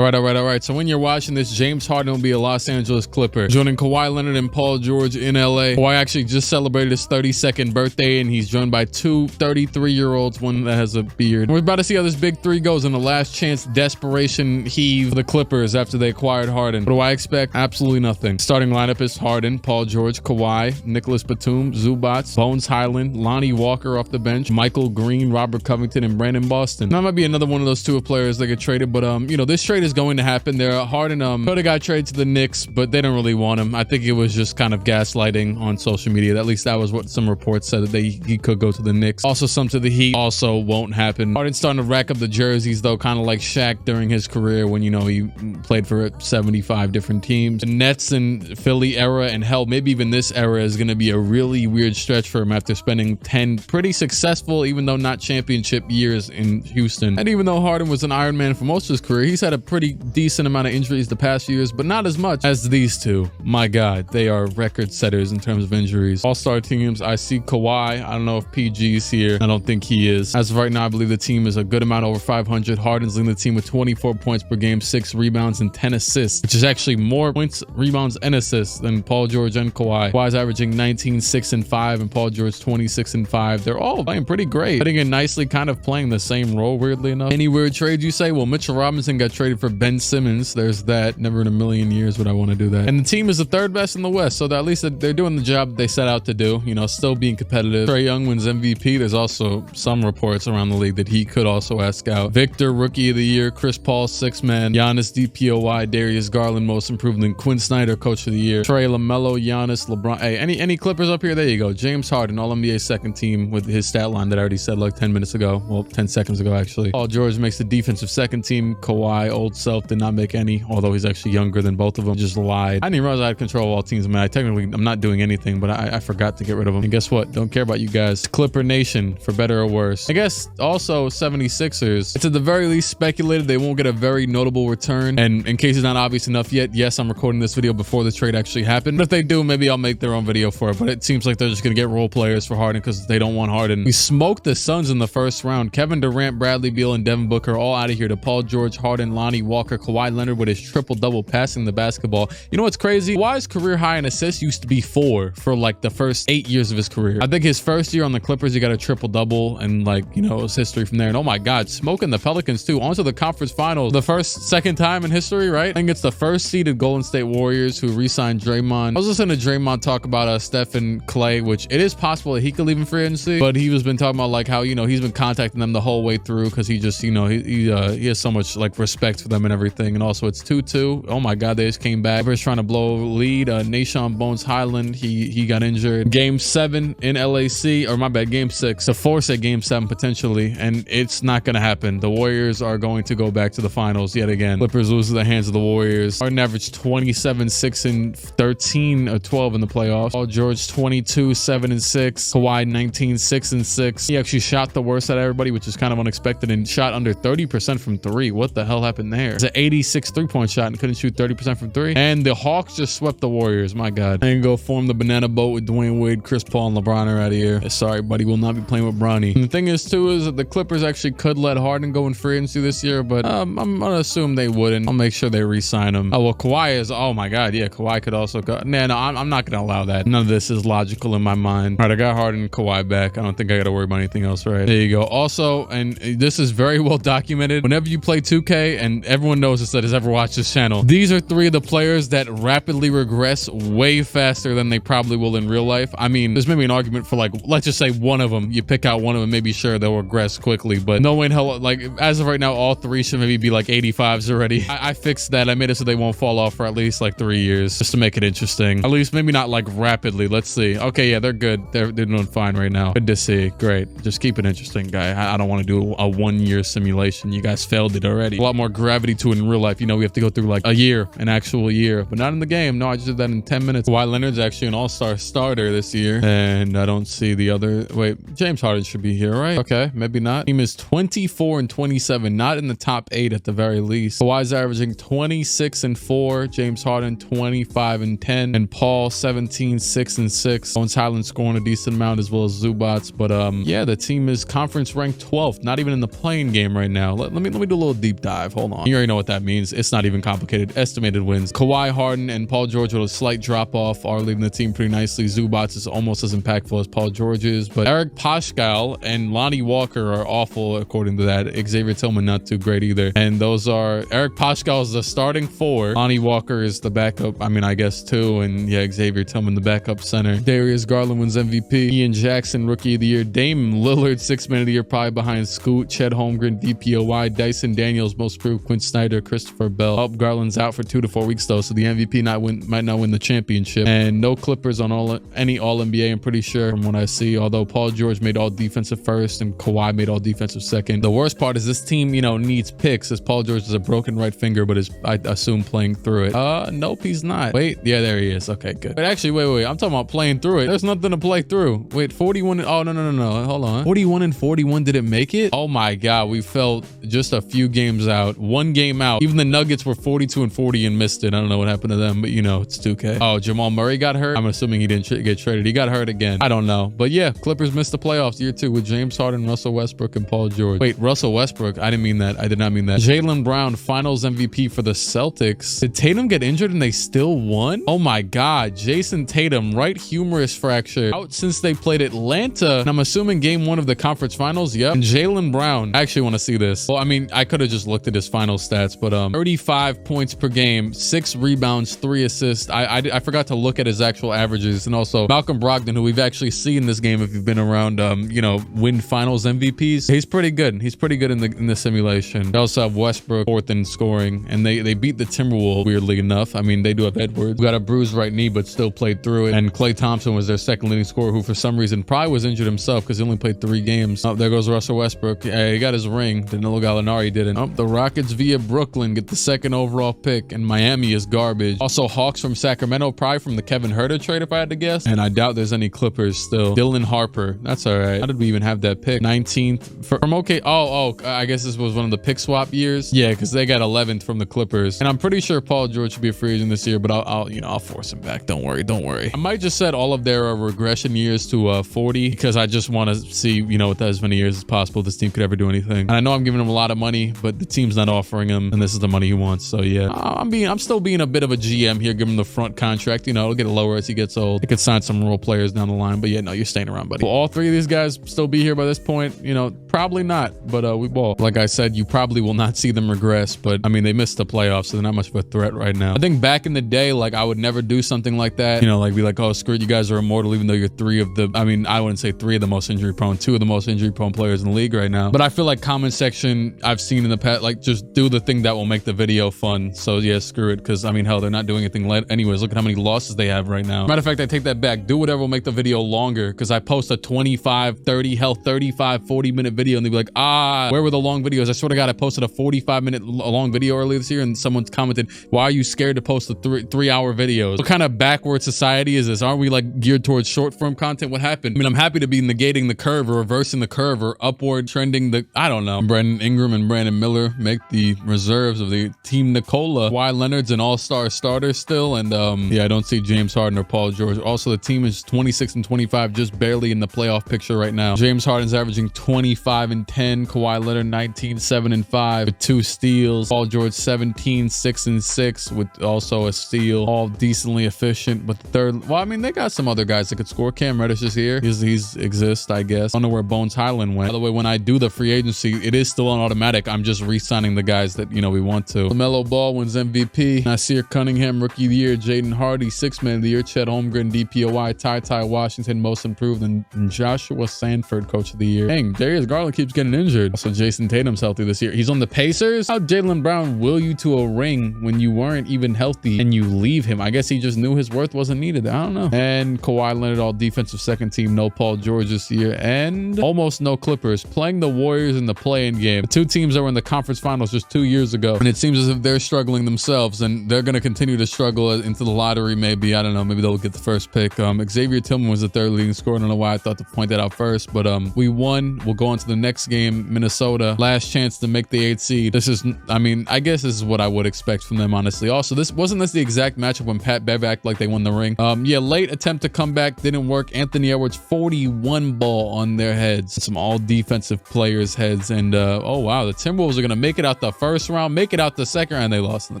All right. So when you're watching this, James Harden will be a Los Angeles Clipper, joining Kawhi Leonard and Paul George in LA. Kawhi actually just celebrated his 32nd birthday, and he's joined by two 33-year-olds, one that has a beard. We're about to see how this big three goes in the last chance desperation heave for the Clippers after they acquired Harden. What do I expect? Absolutely nothing. Starting lineup is Harden, Paul George, Kawhi, Nicholas Batum, Zubats, Bones Highland, Lonnie Walker off the bench, Michael Green, Robert Covington, and Brandon Boston. That might be another one of those two players that get traded, but you know, this trade is going to happen. There, Harden could have got traded to the Knicks, but they don't really want him. I think it was just kind of gaslighting on social media. At least that was what some reports said, that he could go to the Knicks. Also, some to the Heat. Also won't happen. Harden's starting to rack up the jerseys though, kind of like Shaq during his career when, you know, he played for 75 different teams. The Nets and Philly era, and hell, maybe even this era, is going to be a really weird stretch for him after spending 10 pretty successful, even though not championship years in Houston. And even though Harden was an Iron Man for most of his career, he's had a pretty decent amount of injuries the past few years, but not as much as these two. My God, they are record setters in terms of injuries. All-star teams, I see Kawhi. I don't know if PG is here. I don't think he is. As of right now, I believe the team is a good amount over 500. Harden's leading the team with 24 points per game, 6 rebounds, and 10 assists, which is actually more points, rebounds, and assists than Paul George and Kawhi. Kawhi's averaging 19, 6, and 5, and Paul George 26 and 5. They're all playing pretty great, fitting in nicely, kind of playing the same role, weirdly enough. Any weird trades you say? Well, Mitchell Robinson got traded for Ben Simmons. There's that. Never in a million years would I want to do that. And the team is the third best in the West, so that at least they're doing the job they set out to do, you know, still being competitive. Trae Young wins MVP. There's also some reports around the league that he could also ask out. Victor, Rookie of the Year. Chris Paul, 6th man. Giannis, DPOY. Darius Garland, Most Improved. And Quinn Snyder, Coach of the Year. Trey, LaMelo, Giannis, LeBron. Hey, any Clippers up here? There you go. James Harden, All-NBA second team with his stat line that I already said like 10 minutes ago. Well, 10 seconds ago, actually. Paul George makes the defensive second team. Kawhi, old self, did not make any, although he's actually younger than both of them. Just lied. I didn't even realize I had control of all teams. I mean, I'm not doing anything, but I forgot to get rid of them. And guess what? Don't care about you guys. Clipper Nation, for better or worse. I guess also 76ers. It's at the very least speculated they won't get a very notable return. And in case it's not obvious enough yet, yes, I'm recording this video before the trade actually happened. But if they do, maybe I'll make their own video for it. But it seems like they're just going to get role players for Harden because they don't want Harden. We smoked the Suns in the first round. Kevin Durant, Bradley Beal, and Devin Booker all out of here to Paul George, Harden, Lonnie Walker, Kawhi Leonard with his triple-double passing the basketball. You know what's crazy? Kawhi's career high in assists used to be 4 for like the first 8 years of his career. I think his first year on the Clippers, he got a triple-double, and like, you know, it was history from there. And oh my God, smoking the Pelicans too. On to the conference finals. The second time in history, right? I think it's the first seeded Golden State Warriors who re-signed Draymond. I was listening to Draymond talk about Steph and Clay, which it is possible that he could leave in free agency, but he was been talking about like how, you know, he's been contacting them the whole way through because he just, you know, he has so much like respect for them and everything. And also it's 2-2. Oh my God, they just came back. Everybody's trying to blow lead. Nashon Bones Highland, he got injured. Game 7 in LAC, or my bad, Game 6. To force at Game 7 potentially, and it's not going to happen. The Warriors are going to go back to the finals yet again. Clippers lose to the hands of the Warriors. Harden averaged 27, 6, and 13 or 12 in the playoffs. Paul George 22, 7, and 6. Kawhi 19, 6, and 6. He actually shot the worst out of everybody, which is kind of unexpected, and shot under 30% from 3. What the hell happened there? It's an 86 3-point shot and couldn't shoot 30% from 3. And the Hawks just swept the Warriors. My God. I can go form the banana boat with Dwayne Wade, Chris Paul, and LeBron are out of here. Sorry, buddy. Will not be playing with Bronny. And the thing is, too, is that the Clippers actually could let Harden go in free agency this year, but I'm gonna assume they wouldn't. I'll make sure they re-sign him. Oh, well, Kawhi is, oh my God. Yeah, Kawhi could also go. No, I'm not gonna allow that. None of this is logical in my mind. All right, I got Harden and Kawhi back. I don't think I gotta worry about anything else, right? There you go. Also, and this is very well documented, whenever you play 2K, and everyone knows this that has ever watched this channel, these are 3 of the players that rapidly regress way faster than they probably will in real life. I mean, there's maybe an argument for like, let's just say one of them, you pick out one of them, maybe sure they'll regress quickly, but no way in hell, like as of right now, all 3 should maybe be like 85s already. I fixed that. I made it so they won't fall off for at least like 3 years, just to make it interesting. At least maybe not like rapidly. Let's see. Okay, yeah, they're good. They're doing fine right now. Good to see. Great. Just keep it interesting, guy. I don't want to do a 1-year simulation. You guys failed it already. A lot more gravity to it in real life. You know, we have to go through like a year, an actual year, but not in the game. No, I just did that in 10 minutes. Kawhi Leonard's actually an all-star starter this year, and I don't see the other. Wait, James Harden should be here, right? Okay, maybe not. Team is 24 and 27, not in the top 8 at the very least. Kawhi's averaging 26 and 4. James Harden 25 and 10, and Paul 17, 6 and 6. Bones Highland scoring a decent amount as well as Zubats, but yeah, the team is conference ranked 12th, not even in the playing game right now. Let me do a little deep dive. Hold on. You already know what that means. It's not even complicated. Estimated wins. Kawhi, Harden, and Paul George with a slight drop off are leading the team pretty nicely. Zubats is almost as impactful as Paul George is, but Eric Paschal and Lonnie Walker are awful according to that. Xavier Tillman not too great either. And those are Eric Paschal is the starting 4. Lonnie Walker is the backup. I mean, I guess 2, and yeah, Xavier Tillman the backup center. Darius Garland wins MVP. Ian Jackson Rookie of the Year. Dame Lillard 6th Man of the Year, probably behind Scoot, Chet Holmgren, DPOY, Dyson Daniels most improved, Quinn Snyder, Christopher Bell. Oh, Garland's out for 2 to 4 weeks though, so the MVP might not win the championship. And no Clippers on any All-NBA, I'm pretty sure from what I see, although Paul George made all defensive first and Kawhi made all defensive second. The worst part is this team, you know, needs picks, as Paul George has a broken right finger, but is, I assume, playing through it. Nope, he's not. Wait, yeah, there he is. Okay, good. But actually, wait, I'm talking about playing through it. There's nothing to play through. Wait, 41. Oh, no. Hold on. 41 and 41 didn't make it? Oh my God, we felt just a few games out. 1 game out. Even the Nuggets were 42 and 40 and missed it. I don't know what happened to them, but you know, it's 2K. Oh, Jamal Murray got hurt. I'm assuming he didn't get traded. He got hurt again. I don't know. But yeah, Clippers missed the playoffs year 2 with James Harden, Russell Westbrook, and Paul George. Wait, Russell Westbrook? I didn't mean that. I did not mean that. Jaylen Brown, finals MVP for the Celtics. Did Tatum get injured and they still won? Oh my God. Jason Tatum, right humerus fracture, out since they played Atlanta. And I'm assuming game 1 of the conference finals. Yep. And Jaylen Brown, I actually want to see this. Well, I mean, I could have just looked at his final stats, but 35 points per game, 6 rebounds, 3 assists. I forgot to look at his actual averages. And also Malcolm Brogdon, who we've actually seen this game if you've been around, you know, win finals MVPs. He's pretty good. He's pretty good in the simulation. They also have Westbrook 4th in scoring, and they beat the Timberwolves, weirdly enough. I mean, they do have Edwards, who got a bruised right knee, but still played through it. And Klay Thompson was their 2nd leading scorer, who for some reason probably was injured himself because he only played 3 games. Oh, there goes Russell Westbrook. He got his ring. Danilo Gallinari didn't. Oh, the Rockets via Brooklyn get the 2nd overall pick, and Miami is garbage. Also, Hawks from Sacramento, probably from the Kevin Huerter trade, if I had to guess. And I doubt there's any Clippers still. Dylan Harper. That's all right. How did we even have that pick? 19th from OK. Oh, I guess this was one of the pick swap years. Yeah, because they got 11th from the Clippers. And I'm pretty sure Paul George should be a free agent this year, but I'll force him back. Don't worry. I might just set all of their regression years to 40 because I just want to see, you know, with as many years as possible this team could ever do anything. And I know I'm giving him a lot of money, but the team's not offering him, and this is the money he wants. So yeah, I'm still being a bit of a GM here, giving him the front contract. You know, it'll get lower as he gets old. They could sign some role players down the line, but yeah, no, you're staying around, buddy. Will all 3 of these guys still be here by this point? You know, probably not, but we ball. Like I said, you probably will not see them regress, but I mean, they missed the playoffs, so they're not much of a threat right now. I think back in the day, like I would never do something like that. You know, like be like, oh, screw it, you guys are immortal, even though you're 3 of the, I mean, I wouldn't say 3 of the most injury prone, 2 of the most injury prone players in the league right now. But I feel like comment section I've seen in the past, like just do the thing that will make the video fun. So yeah, screw it, because I mean, hell, they're not doing anything anyways. Look at how many losses they have right now. Matter of fact, I take that back. Do whatever will make the video longer, because I post a 25, 30, hell, 35, 40-minute video, and they'll be like, where were the long videos? I swear to God, I posted a 45-minute long video earlier this year, and someone's commented, why are you scared to post the 3-hour videos? What kind of backward society is this? Aren't we like geared towards short form content? What happened? I mean, I'm happy to be negating the curve or reversing the curve or upward trending the, I don't know. Brandon Ingram and Brandon Miller make the reserves of the team Nicola. Kawhi Leonard's an all-star starter still, and yeah, I don't see James Harden or Paul George. Also, the team is 26 and 25, just barely in the playoff picture right now. James Harden's averaging 25 and 10. Kawhi Leonard 19, 7 and 5 with 2 steals. Paul George 17, 6 and 6 with also a steal. All decently efficient, but the third, well, I mean, they got some other guys that could score. Cam Reddish is here. He's exists, I guess. I don't know where Bones Highland went. By the way, when I do the free agency, it is still on automatic. I'm just re-signing the guys that, you know, we want to. LaMelo Ball wins MVP. Nasir Cunningham, Rookie of the Year. Jaden Hardy, 6th Man of the Year. Chet Holmgren, DPOY. Ty Washington, Most Improved. And Joshua Sanford, Coach of the Year. Dang, Darius Garland keeps getting injured. Also, Jason Tatum's healthy this year. He's on the Pacers. How Jaylen Brown will you to a ring when you weren't even healthy and you leave him? I guess he just knew his worth wasn't needed. I don't know. And Kawhi Leonard, all defensive 2nd team. No Paul George this year. And almost no Clippers. Playing the Warriors in the play-in game. The 2 teams that were in the conference finals just 2 years ago. And it seems as if they're struggling themselves, and they're going to continue to struggle into the lottery maybe. I don't know. Maybe they'll get the first pick. Xavier Tillman was the 3rd leading scorer. I don't know why I thought to point that out first, but we won. We'll go on to the next game. Minnesota. Last chance to make the 8th seed. This is, I mean, I guess this is what I would expect from them, honestly. Also, this wasn't the exact matchup when Pat Bev acted like they won the ring. Yeah, late attempt to come back didn't work. Anthony Edwards, 41 ball on their heads. Some all defensive players' heads. And oh wow, the Timberwolves are gonna make it out the the first round, make it out the second round. They lost in the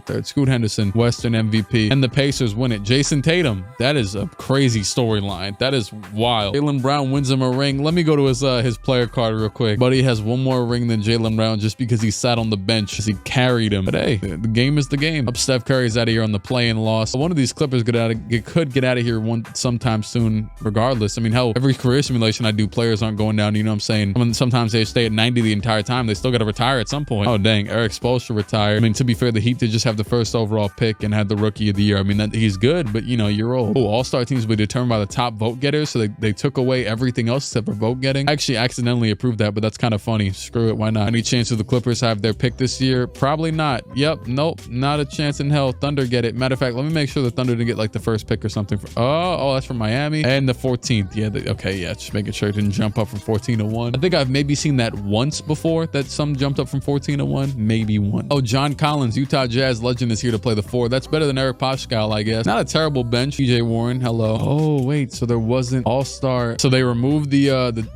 third. Scoot Henderson, Western MVP, and the Pacers win it. Jason Tatum, that is a crazy storyline. That is wild. Jaylen Brown wins him a ring. Let me go to his player card real quick. Buddy has one more ring than Jaylen Brown just because he sat on the bench as he carried him. But hey, the game is the game. Up Steph Curry's out of here on the play-in loss. One of these Clippers could get out of here sometime soon, regardless. I mean, hell, every career simulation I do, players aren't going down. You know what I'm saying? I mean, sometimes they stay at 90 the entire time. They still got to retire at some point. Oh, dang. Eric Spoelstra retired. I mean, to be fair, the Heat did just have the first overall pick and had the rookie of the year. I mean, he's good, but, you know, you're old. Oh, all-star teams will be determined by the top vote getters, so they took away everything else except for vote getting. I actually accidentally approved that, but that's kind of funny. Screw it. Why not? Any chance of the Clippers have their pick this year? Probably not. Yep. Nope. Not a chance in hell. Thunder get it. Matter of fact, let me make sure the Thunder didn't get like the first pick or something. Oh, that's from Miami. And the 14th. Yeah. Okay. Yeah. Just making sure it didn't jump up from 14 to 1. I think I've maybe seen that once before, that some jumped up from 14 to 1. Maybe one. Oh, John Collins, Utah Jazz legend, is here to play the 4. That's better than Eric Paschall, I guess. Not a terrible bench. TJ Warren. Hello. Oh, wait. So there wasn't all-star. So they removed the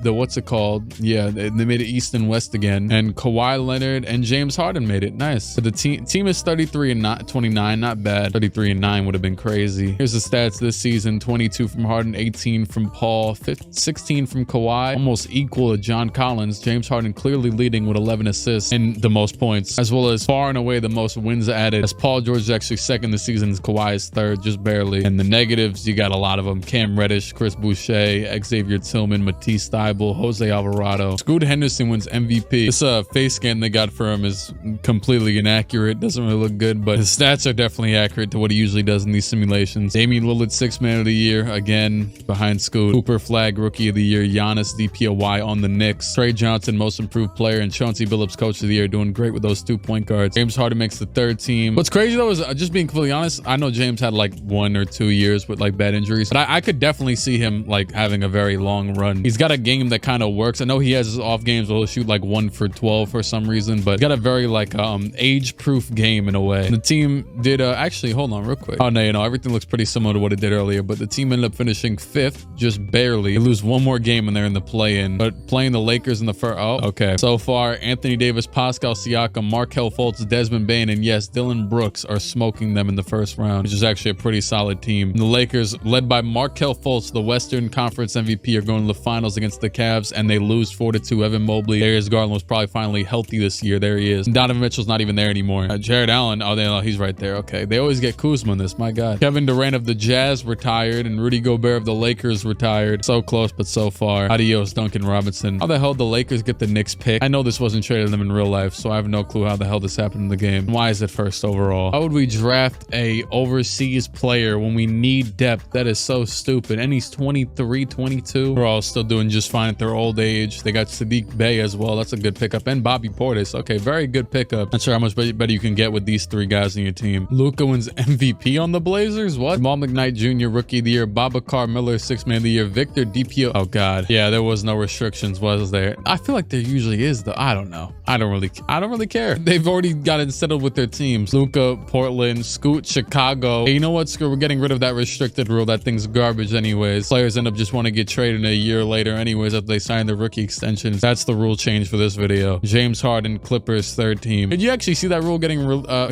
what's it called? Yeah. They made it East and West again. And Kawhi Leonard and James Harden made it. Nice. But the team is 33 and not 29. Not bad. 33 and 9 would have been crazy. Here's the stats this season: 22 from Harden, 18 from Paul, 16 from Kawhi, almost equal to John Collins. James Harden clearly leading with 11 assists and the most points, as well as far and away the most wins added, as Paul George is actually second this season, as Kawhi is third, just barely. And the negatives, you got a lot of them: Cam Reddish, Chris Boucher, Xavier Tillman, Matisse Thybulle, Jose Alvarado. Scoot Henderson wins MVP. This face scan they got for him is completely inaccurate. Doesn't really look good, but his stats are definitely accurate to what he usually does in these simulations. Damian Lillard, 6th man of the year, again behind Scoot. Cooper Flag, rookie of the year. Giannis, DPOY on the Knicks. Trey Johnson, most improved player, and Chauncey Billups, coach of the year, doing great with those 2 point guards. James Harden makes the 3rd team. What's crazy though is, just being completely honest, I know James had like 1 or 2 years with like bad injuries, but I could definitely see him like having a very long run. He's got a game that kind of works. I know he has his off games where he'll shoot like 1 for 12 for some reason, but he's got a very like age-proof game in a way. And the team did actually, hold on real quick. Oh no, you know, everything looks pretty similar to what it did earlier, but the team ended up finishing 5th, just barely. They lose 1 more game and they're in the play-in, but playing the Lakers in the first. Oh, okay. So far, Anthony Davis, Pascal Siakam, Markelle Fultz, Desmond Bane, and yes, Dylan Brooks are smoking them in the first round, which is actually a pretty solid team. And the Lakers, led by Markelle Fultz, the Western Conference MVP, are going to the finals against the Cavs, and they lose 4-2. Evan Mobley, Darius Garland was probably finally healthy this year. There he is. And Donovan Mitchell's not even there anymore. Jared Allen, he's right there. Okay, they always get Kuzma in this. My God. Kevin Durant of the Jazz retired, and Rudy Gobert of the Lakers retired. So close, but so far. Adios, Duncan Robinson. How the hell did the Lakers get the Knicks pick? I know this wasn't traded to them in real life, so I have no clue how the hell this happened in the game. Why is it first overall? How would we draft a overseas player when we need depth? That is so stupid. And he's 23, 22. We're all still doing just fine at their old age. They got Sadiq Bey as well. That's a good pickup. And Bobby Portis. Okay, very good pickup. Not sure how much better you can get with these 3 guys in your team. Luka wins MVP on the Blazers? What? Jamal McKnight Jr., rookie of the year. Babacar Miller, 6th man of the year. Victor DPO. Oh God. Yeah, there was no restrictions, was there? I feel like there usually is though. I don't know. I don't really care. They've already got it settled with their teams. Luka, Portland, Scoot, Chicago. Hey, you know what? Screw, we're getting rid of that restricted rule. That thing's garbage anyways. Players end up just want to get traded a year later anyways after they sign their rookie extensions. That's the rule change for this video. James Harden, Clippers, 3rd team. Did you actually see that rule getting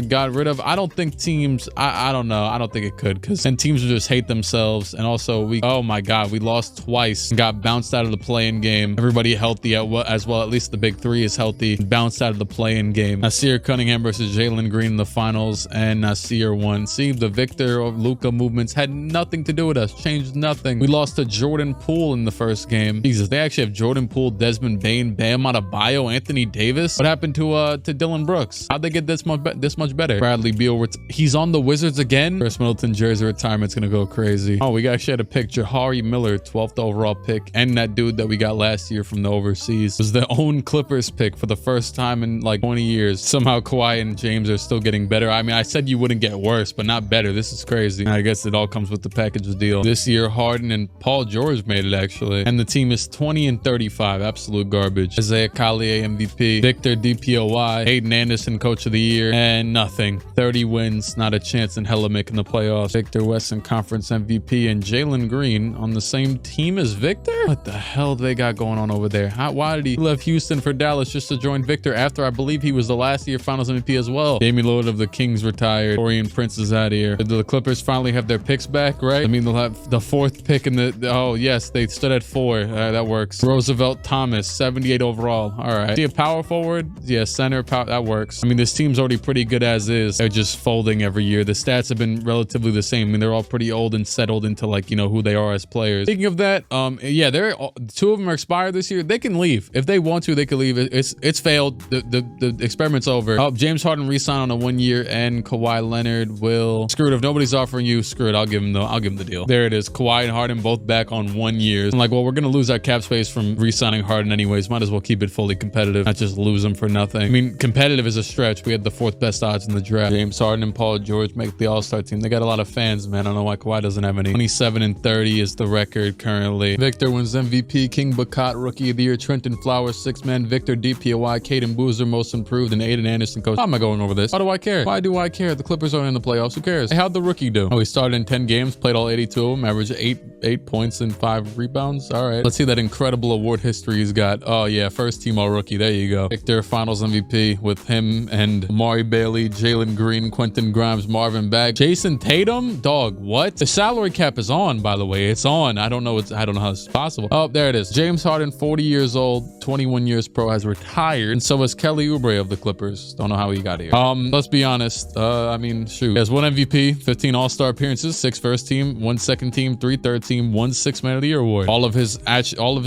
got rid of? I don't think teams, I don't know. I don't think it could, because then teams would just hate themselves. And also oh my God, we lost twice and got bounced out of the play-in game. Everybody healthy as well. At least the big 3 is healthy. Bounced out of the play-in game. Nasir Cunningham versus Jalen Green in the finals, and Nasir won. See, the Victor of Luka movements had nothing to do with us. Changed nothing. We lost to Jordan Poole in the first game. Jesus, they actually have Jordan Poole, Desmond Bane, Bam Adebayo, Anthony Davis. What happened to Dylan Brooks? How'd they get this much better? Bradley Beal, he's on the Wizards again. Chris Middleton jersey retirement's gonna go crazy. Oh, we actually had a pick. Jahari Miller, 12th overall pick, and that dude that we got last year from the overseas was the own Clippers pick for the first time in like 20 years. Somehow Kawhi and James are still getting better. I mean, I said you wouldn't get worse, but not better. This is crazy. I guess it all comes with the package deal. This year, Harden and Paul George made it actually, and the team is 20 and 35. Absolute garbage. Isaiah Collier MVP, Victor DPOY, Aiden Anderson coach of the year, and nothing. 30 wins, not a chance in hella making the playoffs. Victor Western Conference MVP and Jalen Green on the same team as Victor? What the hell do they got going on over there? Why did he left Houston for Dallas just to join Victor after I believe he He was the last year Finals MVP as well. Damian Lillard of the Kings retired. Torian Prince is out of here. Did the Clippers finally have their picks back, right? I mean, they'll have the 4th pick in the oh yes, they stood at 4. That works. Roosevelt Thomas, 78 overall. All right. See a power forward? Yeah, center power, that works. I mean, this team's already pretty good as is. They're just folding every year. The stats have been relatively the same. I mean, they're all pretty old and settled into, like, you know, who they are as players. Speaking of that, yeah, they're 2 of them are expired this year. They can leave if they want to. They can leave. It's failed. The experiment's over. Oh, James Harden re-signed on a 1 year, and Kawhi Leonard will screw it. If nobody's offering you, screw it. I'll give him the deal. There it is. Kawhi and Harden both back on 1 year. I'm like, well, we're gonna lose our cap space from re-signing Harden anyways. Might as well keep it fully competitive, not just lose them for nothing. I mean, competitive is a stretch. We had the 4th best odds in the draft. James Harden and Paul George make the All-Star team. They got a lot of fans, man. I don't know why Kawhi doesn't have any. 27 and 30 is the record currently. Victor wins MVP. King Bakat Rookie of the Year. Trenton Flowers 6th man. Victor DPOY. Caden Boozer Most Improved, and Aiden Anderson Coach. How am I going over this? Why do I care? Why do I care? The Clippers aren't in the playoffs. Who cares? Hey, how'd the rookie do? Oh, he started in 10 games, played all 82 of them, averaged 8 points and 5 rebounds. All right. Let's see that incredible award history he's got. Oh yeah, 1st team all rookie. There you go. Victor Finals MVP with him and Amari Bailey, Jalen Green, Quentin Grimes, Marvin Bagg, Jason Tatum. Dog, what? The salary cap is on, by the way. It's on. I don't know how this is possible. Oh, there it is. James Harden, 40 years old, 21 years pro, has retired, and so is Kelly Oubre of the Clippers. Don't know how he got here. Let's be honest. I mean, shoot. He has 1 MVP, 15 All-Star appearances, 6 first team, 1 second team, 3 third team, 1 6th man of the year award. All of his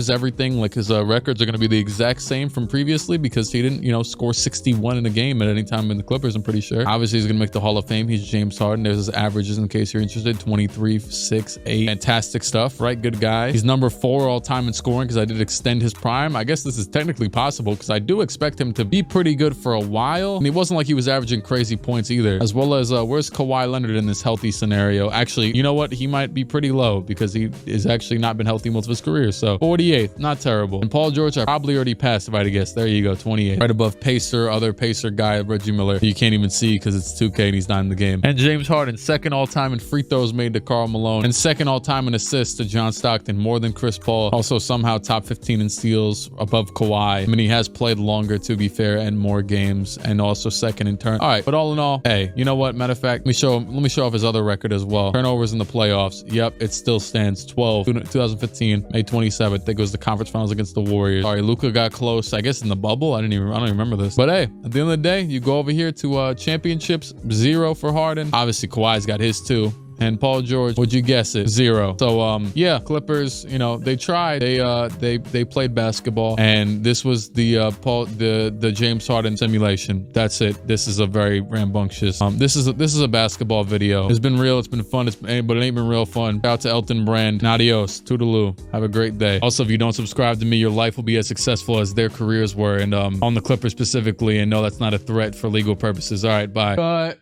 everything, like his records, are going to be the exact same from previously because he didn't, you know, score 61 in a game at any time in the Clippers. I'm pretty sure. Obviously, he's going to make the Hall of Fame. He's James Harden. There's his averages in case you're interested. 23, 6, 8. Fantastic stuff, right? Good guy. He's number 4 all time in scoring because I did extend his prime. I guess this is technically possible because I do expect him to be pretty good for a while. And it wasn't like he was averaging crazy points either. As well as where's Kawhi Leonard in this healthy scenario? Actually, you know what? He might be pretty low because he has actually not been healthy most of his career. So 48th, not terrible. And Paul George, I probably already passed if I had to guess. There you go, 28. Right above Pacer, other Pacer guy, Reggie Miller. You can't even see because it's 2K and he's not in the game. And James Harden, 2nd all time in free throws made to Karl Malone, and 2nd all time in assists to John Stockton, more than Chris Paul. Also somehow top 15 in steals, above Kawhi. I mean, he has played longer, to be fair, and more games, and also 2nd in turn. All right, but all in all, hey, you know what? Matter of fact, let me show off his other record as well. Turnovers in the playoffs. Yep, it still stands. 12, 2015, May 27th. I think it was the conference finals against the Warriors. Sorry, Luka got close, I guess, in the bubble. I don't even remember this. But hey, at the end of the day, you go over here to championships, 0 for Harden. Obviously, Kawhi's got his too. And Paul George, would you guess it? 0. So yeah, Clippers, you know, they tried. They played basketball, and this was the James Harden simulation. That's it. This is a very rambunctious. This is a basketball video. It's been real. It's been fun. But it ain't been real fun. Shout out to Elton Brand. Adios. Toodaloo. Have a great day. Also, if you don't subscribe to me, your life will be as successful as their careers were, and on the Clippers specifically. And no, that's not a threat for legal purposes. All right, bye. Bye.